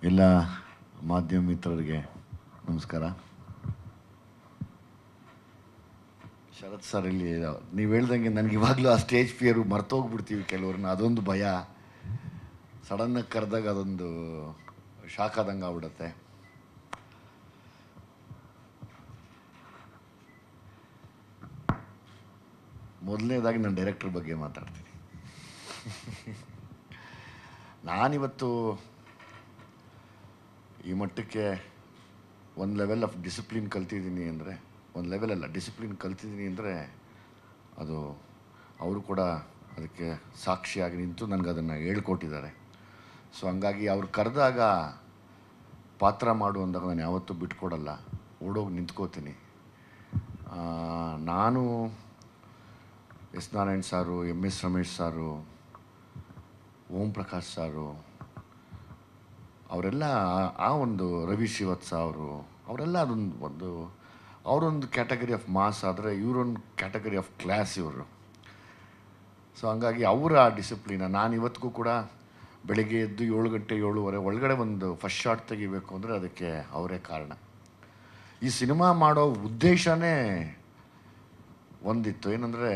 ಎಲ್ಲ ಮಾಧ್ಯಮ ಮಿತ್ರರಿಗೆ ನಮಸ್ಕಾರ. ಶರತ್ ಸರ್, ಇಲ್ಲಿ ನೀವು ಹೇಳ್ದಂಗೆ ನನಗೆ ಇವಾಗಲೂ ಆ ಸ್ಟೇಜ್ ಫಿಯರು ಮರ್ತೋಗ್ಬಿಡ್ತೀವಿ ಕೆಲವ್ರನ್ನ. ಅದೊಂದು ಭಯ, ಸಡನ್ನಾಗಿ ಕರೆದಾಗ ಅದೊಂದು ಶಾಕ್ ಆದಂಗೆ ಆಗ್ಬಿಡುತ್ತೆ. ಮೊದಲನೇದಾಗಿ ನಾನು ಡೈರೆಕ್ಟರ್ ಬಗ್ಗೆ ಮಾತಾಡ್ತೀನಿ. ನಾನಿವತ್ತು ಈ ಮಟ್ಟಕ್ಕೆ ಒಂದು ಲೆವೆಲ್ ಆಫ್ ಡಿಸಿಪ್ಲಿನ್ ಕಲ್ತಿದ್ದೀನಿ ಅಂದರೆ, ಒಂದು ಲೆವೆಲ್ ಅಲ್ಲ, ಡಿಸಿಪ್ಲಿನ್ ಕಲ್ತಿದ್ದೀನಿ ಅಂದರೆ ಅದು ಅವರು ಕೂಡ ಅದಕ್ಕೆ ಸಾಕ್ಷಿಯಾಗಿ ನಿಂತು ನನಗೆ ಅದನ್ನು ಹೇಳ್ಕೊಟ್ಟಿದ್ದಾರೆ. ಸೊ ಹಂಗಾಗಿ ಅವ್ರು ಕರೆದಾಗ ಪಾತ್ರ ಮಾಡು ಅಂದಾಗ ನಾನು ಯಾವತ್ತೂ ಬಿಟ್ಕೊಡಲ್ಲ, ಓಡೋಗಿ ನಿಂತ್ಕೋತೀನಿ. ನಾನು ಎಸ್ ನಾರಾಯಣ್ ಸಾರು, MS ರಮೇಶ್ ಸಾರು, ಓಂ ಪ್ರಕಾಶ್ ಸಾರು, ಅವರೆಲ್ಲ ಆ ಒಂದು ರವಿ ಶ್ರೀವತ್ಸ ಅವರೆಲ್ಲ ಅವರೊಂದು ಕ್ಯಾಟಗರಿ ಆಫ್ ಮಾಸ್ ಆದರೆ ಇವರೊಂದು ಕ್ಯಾಟಗರಿ ಆಫ್ ಕ್ಲಾಸ್ ಇವರು. ಸೊ ಹಂಗಾಗಿ ಅವರ ಡಿಸಿಪ್ಲಿನ ನಾನು ಇವತ್ತಿಗೂ ಕೂಡ ಬೆಳಗ್ಗೆ ಎದ್ದು 7 ಗಂಟೆ 7:30 ಒಳಗಡೆ ಒಂದು ಫಸ್ಟ್ ಶಾಟ್ ತೆಗಿಬೇಕು ಅಂದರೆ ಅದಕ್ಕೆ ಅವರೇ ಕಾರಣ. ಈ ಸಿನಿಮಾ ಮಾಡೋ ಉದ್ದೇಶನೇ ಒಂದಿತ್ತು, ಏನಂದರೆ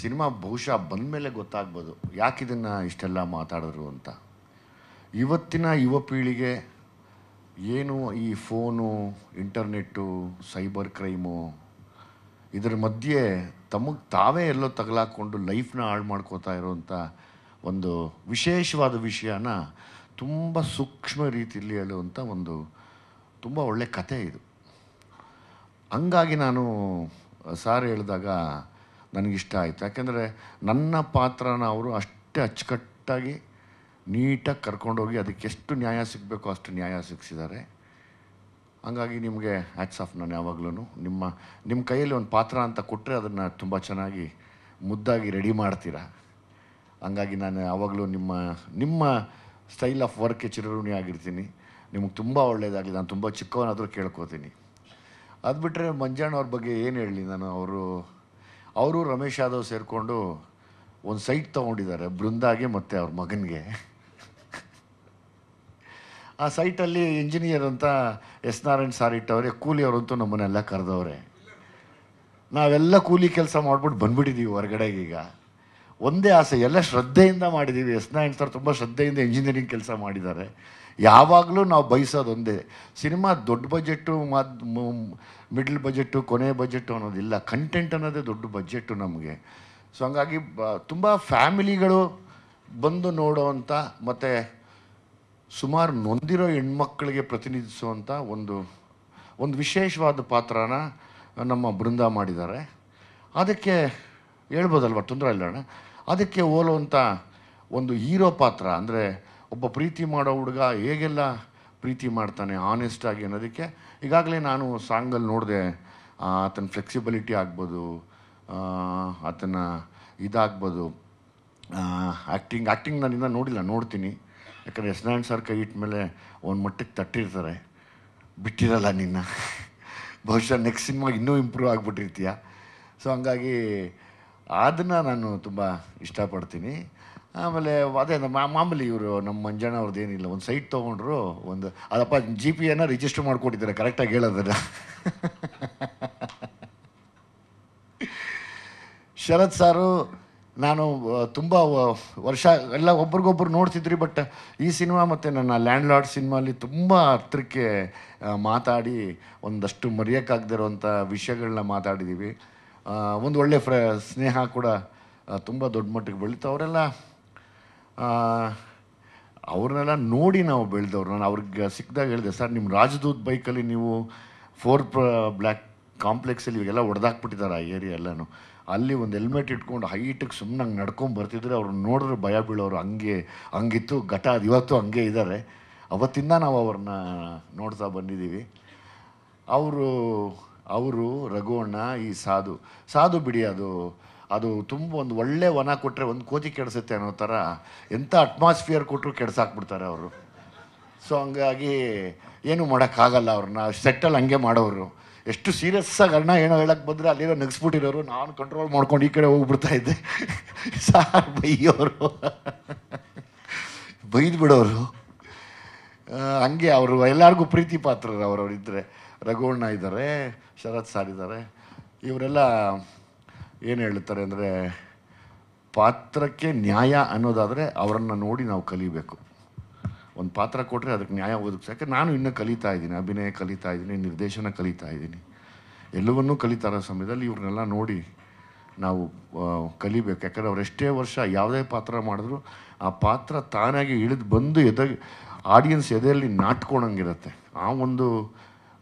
ಸಿನಿಮಾ ಬಹುಶಃ ಬಂದ ಮೇಲೆ ಗೊತ್ತಾಗ್ಬೋದು ಯಾಕಿದನ್ನು ಇಷ್ಟೆಲ್ಲ ಮಾತಾಡಿದ್ರು ಅಂತ. ಇವತ್ತಿನ ಯುವ ಪೀಳಿಗೆ ಏನು ಈ ಫೋನು, ಇಂಟರ್ನೆಟ್ಟು, ಸೈಬರ್ ಕ್ರೈಮು ಇದರ ಮಧ್ಯೆ ತಮಗೆ ತಾವೇ ಎಲ್ಲೋ ತಗಲಾಕ್ಕೊಂಡು ಲೈಫ್ನ ಹಾಳು ಮಾಡ್ಕೋತಾ ಇರೋವಂಥ ಒಂದು ವಿಶೇಷವಾದ ವಿಷಯನ ತುಂಬ ಸೂಕ್ಷ್ಮ ರೀತಿಯಲ್ಲಿ ಹೇಳುವಂಥ ಒಂದು ತುಂಬ ಒಳ್ಳೆ ಕತೆ ಇದು. ಹಂಗಾಗಿ ನಾನು ಸಾರ್ ಹೇಳಿದಾಗ ನನಗಿಷ್ಟ ಆಯಿತು. ಯಾಕೆಂದರೆ ನನ್ನ ಪಾತ್ರನ ಅವರು ಅಷ್ಟೇ ಅಚ್ಚುಕಟ್ಟಾಗಿ ನೀಟಾಗಿ ಕರ್ಕೊಂಡೋಗಿ ಅದಕ್ಕೆ ಎಷ್ಟು ನ್ಯಾಯ ಸಿಗಬೇಕೋ ಅಷ್ಟು ನ್ಯಾಯ ಸಿಗಿಸಿದ್ದಾರೆ. ಹಂಗಾಗಿ ನಿಮಗೆ ಹ್ಯಾಟ್ಸ್ ಆಫ್. ನಾನು ಯಾವಾಗಲೂ ನಿಮ್ಮ ಕೈಯಲ್ಲಿ ಒಂದು ಪಾತ್ರ ಅಂತ ಕೊಟ್ಟರೆ ಅದನ್ನು ತುಂಬ ಚೆನ್ನಾಗಿ ಮುದ್ದಾಗಿ ರೆಡಿ ಮಾಡ್ತೀರಾ. ಹಂಗಾಗಿ ನಾನು ಯಾವಾಗಲೂ ನಿಮ್ಮ ಸ್ಟೈಲ್ ಆಫ್ ವರ್ಕ್ಗೆ ಚಿರಋಣಿ ಆಗಿರ್ತೀನಿ. ನಿಮಗೆ ತುಂಬ ಒಳ್ಳೆಯದಾಗಲಿ. ನಾನು ತುಂಬ ಚಿಕ್ಕವನಾದರೂ ಕೇಳ್ಕೊತೀನಿ. ಅದು ಬಿಟ್ಟರೆ ಮಂಜಣ್ಣ ಅವ್ರ ಬಗ್ಗೆ ಏನು ಹೇಳಲಿ ನಾನು. ಅವರು ರಮೇಶ್ ಯಾದವ್ ಸೇರಿಕೊಂಡು ಒಂದು ಸೈಟ್ ತೊಗೊಂಡಿದ್ದಾರೆ ಬೃಂದಾಗೆ ಮತ್ತು ಅವ್ರ ಮಗನಿಗೆ. ಆ ಸೈಟಲ್ಲಿ ಇಂಜಿನಿಯರ್ ಅಂತ ಎಸ್ ನಾರಾಯಣ್ ಸಾರ್ ಇಟ್ಟವ್ರೆ, ಕೂಲಿಯವರಂತೂ ನಮ್ಮನ್ನೆಲ್ಲ ಕರೆದವ್ರೆ. ನಾವೆಲ್ಲ ಕೂಲಿ ಕೆಲಸ ಮಾಡ್ಬಿಟ್ಟು ಬಂದ್ಬಿಟ್ಟಿದ್ದೀವಿ ಹೊರಗಡೆಗೆ. ಈಗ ಒಂದೇ ಆಸೆ, ಎಲ್ಲ ಶ್ರದ್ಧೆಯಿಂದ ಮಾಡಿದ್ದೀವಿ. ಎಸ್ ನಾರಾಯಣ್ ಸರ್ ತುಂಬ ಶ್ರದ್ಧೆಯಿಂದ ಇಂಜಿನಿಯರಿಂಗ್ ಕೆಲಸ ಮಾಡಿದ್ದಾರೆ. ಯಾವಾಗಲೂ ನಾವು ಬಯಸೋದೊಂದೇ, ಸಿನಿಮಾ ದೊಡ್ಡ ಬಜೆಟ್ಟು, ಮಿಡ್ಲ್ ಬಜೆಟ್ಟು, ಕೊನೆ ಬಜೆಟ್ಟು ಅನ್ನೋದಿಲ್ಲ, ಕಂಟೆಂಟ್ ಅನ್ನೋದೇ ದೊಡ್ಡ ಬಜೆಟ್ಟು ನಮಗೆ. ಸೊ ಹಂಗಾಗಿ ತುಂಬ ಫ್ಯಾಮಿಲಿಗಳು ಬಂದು ನೋಡೋವಂಥ ಮತ್ತು ಸುಮಾರು ನೊಂದಿರೋ ಹೆಣ್ಮಕ್ಳಿಗೆ ಪ್ರತಿನಿಧಿಸುವಂಥ ಒಂದು ವಿಶೇಷವಾದ ಪಾತ್ರನ ನಮ್ಮ ಬೃಂದ ಮಾಡಿದ್ದಾರೆ. ಅದಕ್ಕೆ ಹೇಳ್ಬೋದಲ್ವ, ತೊಂದರೆ ಇಲ್ಲ ಅಣ್ಣ. ಅದಕ್ಕೆ ಹೋಲುವಂಥ ಒಂದು ಹೀರೋ ಪಾತ್ರ ಅಂದರೆ ಒಬ್ಬ ಪ್ರೀತಿ ಮಾಡೋ ಹುಡುಗ ಹೇಗೆಲ್ಲ ಪ್ರೀತಿ ಮಾಡ್ತಾನೆ ಆನೆಸ್ಟಾಗಿ ಅನ್ನೋದಕ್ಕೆ ಈಗಾಗಲೇ ನಾನು ಸಾಂಗಲ್ಲಿ ನೋಡಿದೆ. ಆತನ ಫ್ಲೆಕ್ಸಿಬಿಲಿಟಿ ಆಗ್ಬೋದು, ಆತನ ಇದಾಗ್ಬೋದು, ಆ್ಯಕ್ಟಿಂಗ್ ನಾನಿಂದ ನೋಡಿಲ್ಲ, ನೋಡ್ತೀನಿ. ಯಾಕಂದರೆ ಎಸ್ ನಾರಾಯಣ್ ಸರ್ ಕೈ ಇಟ್ಟ ಮೇಲೆ ಒಂದು ಮಟ್ಟಕ್ಕೆ ತಟ್ಟಿರ್ತಾರೆ, ಬಿಟ್ಟಿರಲ್ಲ ನಿನ್ನ. ಬಹುಶಃ ನೆಕ್ಸ್ಟ್ ಸಿನಿಮಾಗೆ ಇನ್ನೂ ಇಂಪ್ರೂವ್ ಆಗಿಬಿಟ್ಟಿರ್ತೀಯ. ಸೊ ಹಂಗಾಗಿ ಅದನ್ನು ನಾನು ತುಂಬ ಇಷ್ಟಪಡ್ತೀನಿ. ಆಮೇಲೆ ಅದೇ ಮಾಮೂಲಿ ಇವರು ನಮ್ಮ ಮಂಜಣ್ಣ ಅವ್ರದ್ದು ಏನಿಲ್ಲ, ಒಂದು ಸೈಟ್ ತೊಗೊಂಡ್ರು, ಅದಪ್ಪ GPನ ರಿಜಿಸ್ಟರ್ ಮಾಡಿಕೊಟ್ಟಿದ್ದಾರೆ, ಕರೆಕ್ಟಾಗಿ ಹೇಳೋದನ್ನು. ಶರತ್ ಸಾರು ನಾನು ತುಂಬ ವರ್ಷ ಎಲ್ಲ ಒಬ್ರಿಗೊಬ್ರು ನೋಡ್ತಿದ್ರಿ. ಬಟ್ ಈ ಸಿನಿಮಾ ಮತ್ತು ನನ್ನ ಲ್ಯಾಂಡ್ ಲಾರ್ಡ್ ಸಿನಿಮಾಲಿ ತುಂಬ ಹತ್ರಕ್ಕೆ ಮಾತಾಡಿ ಒಂದಷ್ಟು ಮರೆಯೋಕ್ಕಾಗದಿರೋಂಥ ವಿಷಯಗಳನ್ನ ಮಾತಾಡಿದ್ದೀವಿ. ಒಂದು ಒಳ್ಳೆ ಸ್ನೇಹ ಕೂಡ ತುಂಬ ದೊಡ್ಡ ಮಟ್ಟಿಗೆ ಬೆಳೀತು. ಅವ್ರನ್ನೆಲ್ಲ ನೋಡಿ ನಾವು ಬೆಳೆದವ್ರು. ನಾನು ಅವ್ರಿಗೆ ಸಿಕ್ಕಿದಾಗ ಹೇಳಿದೆ, ಸರ್ ನಿಮ್ಮ ರಾಜದೂತ್ ಬೈಕಲ್ಲಿ ನೀವು 4 ಬ್ಲ್ಯಾಕ್ ಕಾಂಪ್ಲೆಕ್ಸಲ್ಲಿ ಇವಾಗೆಲ್ಲ ಹೊಡೆದಾಕ್ಬಿಟ್ಟಿದ್ದಾರೆ ಆ ಏರಿಯಾ ಎಲ್ಲನೂ. ಅಲ್ಲಿ ಒಂದು ಹೆಲ್ಮೆಟ್ ಇಟ್ಕೊಂಡು ಹೈಟಿಗೆ ಸುಮ್ಮನೆ ಹಂಗೆ ನಡ್ಕೊಂಡು ಬರ್ತಿದ್ರೆ ಅವ್ರನ್ನ ನೋಡಿದ್ರೆ ಭಯ ಬೀಳೋರು. ಹಂಗಿತ್ತು ಘಟ. ಅದು ಇವತ್ತು ಹಂಗೆ ಇದ್ದಾರೆ. ಅವತ್ತಿಂದ ನಾವು ಅವ್ರನ್ನ ನೋಡ್ತಾ ಬಂದಿದ್ದೀವಿ. ಅವರು ರಘುವಣ್ಣ, ಈ ಸಾಧು ಬಿಡಿ, ಅದು ತುಂಬ ಒಂದು ಒಳ್ಳೆ ವನ ಕೊಟ್ಟರೆ ಒಂದು ಕೋತಿ ಕೆಡಿಸುತ್ತೆ ಅನ್ನೋ ಥರ ಎಂಥ ಅಟ್ಮಾಸ್ಫಿಯರ್ ಕೊಟ್ಟರು ಕೆಡ್ಸಾಕ್ಬಿಡ್ತಾರೆ ಅವರು. ಸೊ ಹಂಗಾಗಿ ಏನೂ ಮಾಡೋಕ್ಕಾಗಲ್ಲ. ಅವ್ರನ್ನ ಸೆಟ್ಟಲ್ಲಿ ಹಂಗೆ ಮಾಡೋರು. ಎಷ್ಟು ಸೀರಿಯಸ್ಸಾಗಿ ಅಣ್ಣ ಏನೋ ಹೇಳಕ್ಕೆ ಬಂದರೆ ಅಲ್ಲಿರೋ ನಗಿಸ್ಬಿಟ್ಟಿರೋರು. ನಾನು ಕಂಟ್ರೋಲ್ ಮಾಡ್ಕೊಂಡು ಈ ಕಡೆ ಹೋಗ್ಬಿಡ್ತಾ ಇದ್ದೆ. ಸಾರ್ ಬೈಯೋರು, ಬೈದು ಬಿಡೋರು. ಹಂಗೆ ಅವರು ಎಲ್ಲರಿಗೂ ಪ್ರೀತಿ ಪಾತ್ರರು ಅವರವರಿದ್ದರೆ. ರಘುವಣ್ಣ ಇದ್ದಾರೆ, ಶರತ್ ಸಾರ್ ಇದ್ದಾರೆ. ಇವರೆಲ್ಲ ಏನು ಹೇಳ್ತಾರೆ ಅಂದರೆ, ಪಾತ್ರಕ್ಕೆ ನ್ಯಾಯ ಅನ್ನೋದಾದರೆ ಅವರನ್ನು ನೋಡಿ ನಾವು ಕಲಿಬೇಕು. ಒಂದು ಪಾತ್ರ ಕೊಟ್ಟರೆ ಅದಕ್ಕೆ ನ್ಯಾಯ ಒದಗಿಸೋಕ್ಕೆ ನಾನು ಇನ್ನೂ ಕಲಿತಾ ಇದ್ದೀನಿ, ಅಭಿನಯ ಕಲಿತಾ ಇದ್ದೀನಿ, ನಿರ್ದೇಶನ ಕಲಿತಾ ಇದ್ದೀನಿ, ಎಲ್ಲವನ್ನೂ ಕಲಿತಾರೋ ಸಮಯದಲ್ಲಿ ಇವ್ರನ್ನೆಲ್ಲ ನೋಡಿ ನಾವು ಕಲಿಬೇಕು. ಯಾಕಂದರೆ ಅವರೆಷ್ಟೇ ವರ್ಷ ಯಾವುದೇ ಪಾತ್ರ ಮಾಡಿದ್ರು ಆ ಪಾತ್ರ ತಾನಾಗಿ ಇಳಿದು ಬಂದು ಆಡಿಯನ್ಸ್ ಎದೆಯಲ್ಲಿ ನಾಟ್ಕೊಳಂಗಿರುತ್ತೆ. ಆ ಒಂದು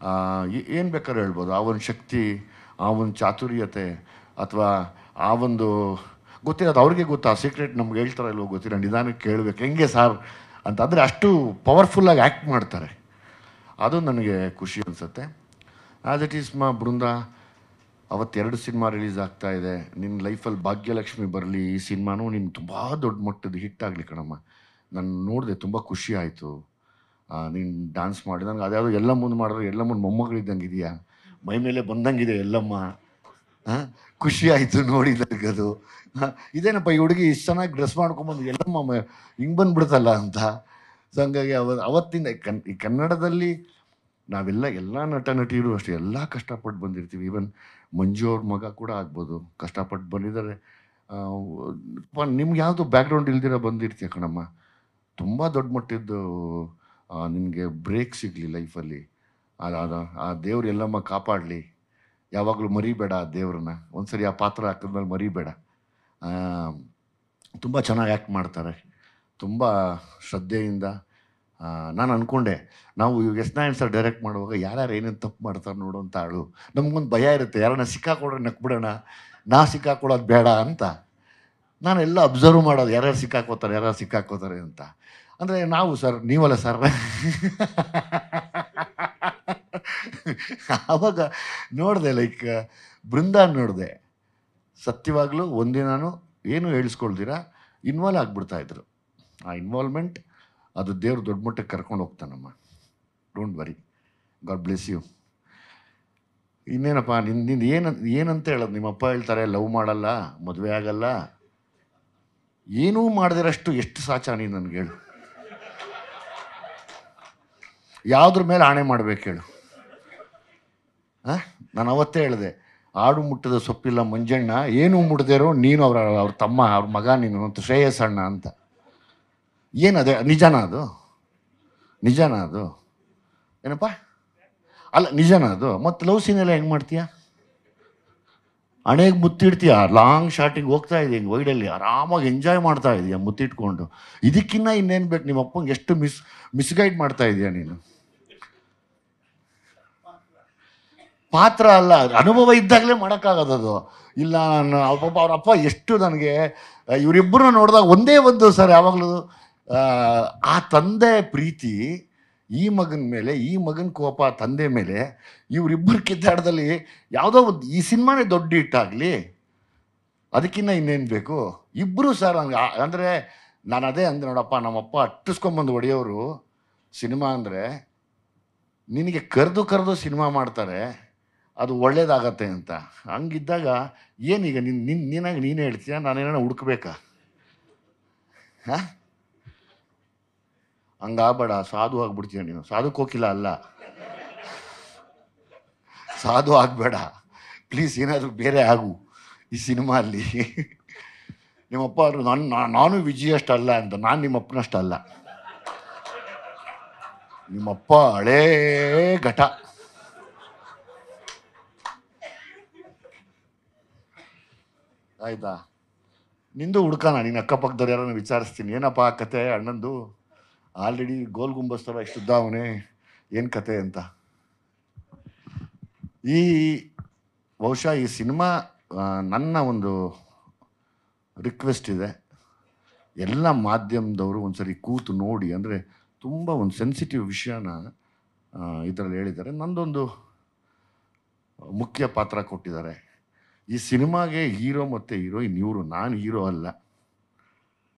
ಏನು ಬೇಕಾದ್ರೂ ಹೇಳ್ಬೋದು, ಆ ಒಂದು ಶಕ್ತಿ, ಆ ಒಂದು ಚಾತುರ್ಯತೆ, ಅಥವಾ ಆ ಒಂದು ಗೊತ್ತಿಲ್ಲ, ಅದು ಅವ್ರಿಗೆ ಗೊತ್ತಾ, ಸೀಕ್ರೆಟ್ ನಮ್ಗೆ ಹೇಳ್ತಾರೋ ಇಲ್ವೋ ಗೊತ್ತಿಲ್ಲ, ನಿಧಾನಕ್ಕೆ ಕೇಳಬೇಕು ಹೆಂಗೆ ಸಾರ್ ಅಂತಂದರೆ ಅಷ್ಟು ಪವರ್ಫುಲ್ಲಾಗಿ ಆ್ಯಕ್ಟ್ ಮಾಡ್ತಾರೆ. ಅದು ನನಗೆ ಖುಷಿ ಅನಿಸುತ್ತೆ. ಆ್ಯಸ್ ಇಟ್ ಈಸ್ ಬೃಂದ, ಅವತ್ತು 2 ಸಿನಿಮಾ ರಿಲೀಸ್ ಆಗ್ತಾಯಿದೆ. ನಿನ್ನ ಲೈಫಲ್ಲಿ ಭಾಗ್ಯಲಕ್ಷ್ಮಿ ಬರಲಿ, ಈ ಸಿನಿಮಾನೂ ನಿನ್ನ ತುಂಬ ದೊಡ್ಡ ಮಟ್ಟದ ಹಿಟ್ ಆಗಲಿ ಕಣಮ್ಮ. ನಾನು ನೋಡಿದೆ, ತುಂಬ ಖುಷಿ ಆಯಿತು. ನೀನು ಡ್ಯಾನ್ಸ್ ಮಾಡಿ ನನಗೆ ಅದ್ಯಾವುದೋ ಎಲ್ಲ ಮುಂದೆ ಮಾಡಿದ್ರೆ ಎಲ್ಲ ಮುಂದೆ ಮೊಮ್ಮಗಳಿದ್ದಂಗೆ ಇದೆಯಾ, ಮೈ ಮೇಲೆ ಬಂದಂಗಿದೆ ಎಲ್ಲಮ್ಮ. ಖುಷಿ ಆಯಿತು ನೋಡಿದಾಗ. ಅದು ಇದೇನಪ್ಪ ಈ ಹುಡುಗಿ ಇಷ್ಟು ಚೆನ್ನಾಗಿ ಡ್ರೆಸ್ ಮಾಡ್ಕೊಂಬಂದು ಎಲ್ಲಮ್ಮ ಹಿಂಗೆ ಬಂದುಬಿಡ್ತಲ್ಲ ಅಂತ. ಸೊ ಹಂಗಾಗಿ ಅವತ್ತಿಂದ ಈ ಕನ್ನಡದಲ್ಲಿ ನಾವೆಲ್ಲ ಎಲ್ಲ ನಟ ನಟಿಯರು ಅಷ್ಟೇ ಎಲ್ಲ ಕಷ್ಟಪಟ್ಟು ಬಂದಿರ್ತೀವಿ. ಈವನ್ ಮಂಜು ಅವ್ರ ಮಗ ಕೂಡ ಆಗ್ಬೋದು, ಕಷ್ಟಪಟ್ಟು ಬಂದಿದ್ದಾರೆ. ನಿಮ್ಗೆ ಯಾವುದು ಬ್ಯಾಕ್ಗ್ರೌಂಡ್ ಇಲ್ದಿರ ಬಂದಿರ್ತೀಯ ಕಣಮ್ಮ. ತುಂಬ ದೊಡ್ಡ ಮಟ್ಟದ್ದು ನಿನಗೆ ಬ್ರೇಕ್ ಸಿಗಲಿ ಲೈಫಲ್ಲಿ. ಆ ದೇವ್ರು ಎಲ್ಲಮ್ಮ ಕಾಪಾಡಲಿ. ಯಾವಾಗಲೂ ಮರಿಬೇಡ ಆ ದೇವ್ರನ್ನ. ಒಂದ್ಸರಿ ಆ ಪಾತ್ರ ಹಾಕಿದ್ಮೇಲೆ ಮರಿಬೇಡ. ತುಂಬ ಚೆನ್ನಾಗಿ ಆ್ಯಕ್ಟ್ ಮಾಡ್ತಾರೆ, ತುಂಬ ಶ್ರದ್ಧೆಯಿಂದ. ನಾನು ಅಂದ್ಕೊಂಡೆ, ನಾವು ಎಸ್9 ಸರ್ ಡೈರೆಕ್ಟ್ ಮಾಡುವಾಗ ಯಾರ್ಯಾರು ಏನೇನು ತಪ್ಪು ಮಾಡ್ತಾರೆ ನೋಡು ಅಂತ ಆಳು. ನಮಗೊಂದು ಭಯ ಇರುತ್ತೆ, ಯಾರನ್ನ ಸಿಕ್ಕಾಕೊಡ್ರೆ ನಕ್ಬಿಡೋಣ, ಸಿಕ್ಕಾಕೊಡೋದು ಬೇಡ ಅಂತ. ನಾನೆಲ್ಲ ಅಬ್ಸರ್ವ್ ಮಾಡೋದು, ಯಾರ್ಯಾರು ಸಿಕ್ಕಾಕೋತಾರೆ ಅಂತ. ಅಂದರೆ ನಾವು ಸರ್, ನೀವಲ್ಲ ಸರ್. ಆವಾಗ ನೋಡಿದೆ, ಲೈಕ್ ಬೃಂದ ನೋಡಿದೆ, ಸತ್ಯವಾಗ್ಲೂ ಒಂದಿನಾನು ಏನು ಹೇಳಿಸ್ಕೊಳ್ದಿರ ಇನ್ವಾಲ್ವ್ ಆಗಿಬಿಡ್ತಾಯಿದ್ರು. ಆ ಇನ್ವಾಲ್ವ್ಮೆಂಟ್ ಅದು ದೇವ್ರು ದೊಡ್ಡ ಮಟ್ಟಕ್ಕೆ ಕರ್ಕೊಂಡು ಹೋಗ್ತಾನಮ್ಮ. Don't worry, god bless you. ಇನ್ನೇನಪ್ಪ ನಿಂದು ಏನಂತ ಹೇಳೋದು? ನಿಮ್ಮಪ್ಪ ಹೇಳ್ತಾರೆ ಲವ್ ಮಾಡಲ್ಲ, ಮದುವೆ ಆಗಲ್ಲ, ಏನೂ ಮಾಡದಿರಷ್ಟು ಎಷ್ಟು ಸಾಚ ನೀನು ನನಗೆ ಹೇಳು. ಯಾವುದ್ರ ಮೇಲೆ ಆಣೆ ಮಾಡ್ಬೇಕು ಹೇಳು? ನಾನು ಅವತ್ತೇ ಹೇಳಿದೆ, ಆಡು ಮುಟ್ಟದ ಸೊಪ್ಪಿಲ್ಲ ಮಂಜಣ್ಣ, ಏನೂ ಮುಟ್ಟದೇರೋ ನೀನು ಅವ್ರ ತಮ್ಮ, ಅವ್ರ ಮಗ ನೀನು ಅಂತ, ಶ್ರೇಯಸ್ ಅಣ್ಣ ಅಂತ. ಏನದೆ? ನಿಜನಾ ಅದು ಏನಪ್ಪ? ಅಲ್ಲ, ನಿಜನಾ ಅದು? ಮತ್ತು ಲವ್ ಸೀನೆಲ್ಲ ಹೆಂಗೆ ಮಾಡ್ತೀಯ? ಹಣೆಗೆ ಮುತ್ತಿಡ್ತೀಯ, ಲಾಂಗ್ ಶಾಟಿಗೆ ಹೋಗ್ತಾ ಇದೆಯಾ, ಹಿಂಗೆ ವೈಡಲ್ಲಿ ಆರಾಮಾಗಿ ಎಂಜಾಯ್ ಮಾಡ್ತಾ ಇದೀಯ ಮುತ್ತಿಟ್ಕೊಂಡು. ಇದಕ್ಕಿನ್ನ ಇನ್ನೇನು ಬೇಕು? ನಿಮ್ಮ ಅಪ್ಪಂಗೆ ಎಷ್ಟು ಮಿಸ್ಗೈಡ್ ಮಾಡ್ತಾ ಇದೀಯ ನೀನು. ಪಾತ್ರ ಅಲ್ಲ, ಅನುಭವ ಇದ್ದಾಗಲೇ ಮಾಡೋಕ್ಕಾಗೋದದು. ಇಲ್ಲ ಅವ್ರ ಅಪ್ಪ ಎಷ್ಟು ನನಗೆ ಇವರಿಬ್ಬರು ನೋಡಿದಾಗ ಒಂದೇ ಒಂದು ಸರ್ ಯಾವಾಗಲೂ ಆ ತಂದೆ ಪ್ರೀತಿ ಈ ಮಗನ ಮೇಲೆ, ಈ ಮಗನ ಕೋಪ ತಂದೆ ಮೇಲೆ, ಇವರಿಬ್ಬರು ಕಿತ್ತಾಟದಲ್ಲಿ ಯಾವುದೋ ಒಂದು ಈ ಸಿನಿಮಾನೇ ದೊಡ್ಡ ಹಿಟ್ಟಾಗಲಿ, ಅದಕ್ಕಿಂತ ಇನ್ನೇನು ಬೇಕು? ಇಬ್ಬರು ಸರ್ ಹಂಗೆ. ಅಂದರೆ ನಾನು ಅದೇ ಅಂದೆ, ನೋಡಪ್ಪ ನಮ್ಮಪ್ಪ ಅಟ್ಟಿಸ್ಕೊಂಬಂದು ಹೊಡೆಯೋರು ಸಿನಿಮಾ ಅಂದರೆ, ನಿನಗೆ ಕರೆದು ಸಿನಿಮಾ ಮಾಡ್ತಾರೆ, ಅದು ಒಳ್ಳೇದಾಗತ್ತೆ ಅಂತ. ಹಂಗಿದ್ದಾಗ ಏನೀಗ ನೀನಾಗಿ ನೀನೇ ಹೇಳ್ತೀಯ, ನಾನೇನೋ ಹುಡುಕ್ಬೇಕಾ? ಹಂಗಾಗಬೇಡ, ಸಾಧು ಆಗ್ಬಿಡ್ತೀಯ ನೀನು. ಸಾಧುಕ್ಕೆ ಹೋಗಿಲ್ಲ ಅಲ್ಲ, ಸಾಧು ಆಗಬೇಡ ಪ್ಲೀಸ್. ಏನಾದರೂ ಬೇರೆ ಆಗು ಈ ಸಿನಿಮಾ ಅಲ್ಲಿ. ನಿಮ್ಮಪ್ಪ ಅವರು ನಾನು ವಿಜಯ್ ಅಷ್ಟಲ್ಲ ಅಂತ. ನಾನು ನಿಮ್ಮಪ್ಪನಷ್ಟಲ್ಲ, ನಿಮ್ಮಪ್ಪ ಹಳೇ ಘಟ. ಆಯ್ತಾ? ನಿಂದು ಹುಡ್ಕೋಣ, ನೀನು ಅಕ್ಕಪಕ್ಕದವ್ರು ಯಾರನ್ನ ವಿಚಾರಿಸ್ತೀನಿ, ಏನಪ್ಪ ಕತೆ ಅಣ್ಣಂದು, ಆಲ್ರೆಡಿ ಗೋಲ್ ಗುಂಬಸ್ ಥರ ಇಷ್ಟುದ್ದ ಅವನೇ, ಏನು ಕತೆ ಅಂತ. ಬಹುಶಃ ಈ ಸಿನಿಮಾ ನನ್ನ ಒಂದು ರಿಕ್ವೆಸ್ಟ್ ಇದೆ, ಎಲ್ಲ ಮಾಧ್ಯಮದವರು ಒಂದ್ಸರಿ ಕೂತು ನೋಡಿ. ಅಂದರೆ ತುಂಬ ಒಂದು ಸೆನ್ಸಿಟಿವ್ ವಿಷಯನ ಇದರಲ್ಲಿ ಹೇಳಿದ್ದಾರೆ. ನಂದೊಂದು ಮುಖ್ಯ ಪಾತ್ರ ಕೊಟ್ಟಿದ್ದಾರೆ ಈ ಸಿನಿಮಾಗೆ. ಹೀರೋ ಮತ್ತು ಹೀರೋಯಿನ್ ಇವರು, ನಾನು ಹೀರೋ ಅಲ್ಲ.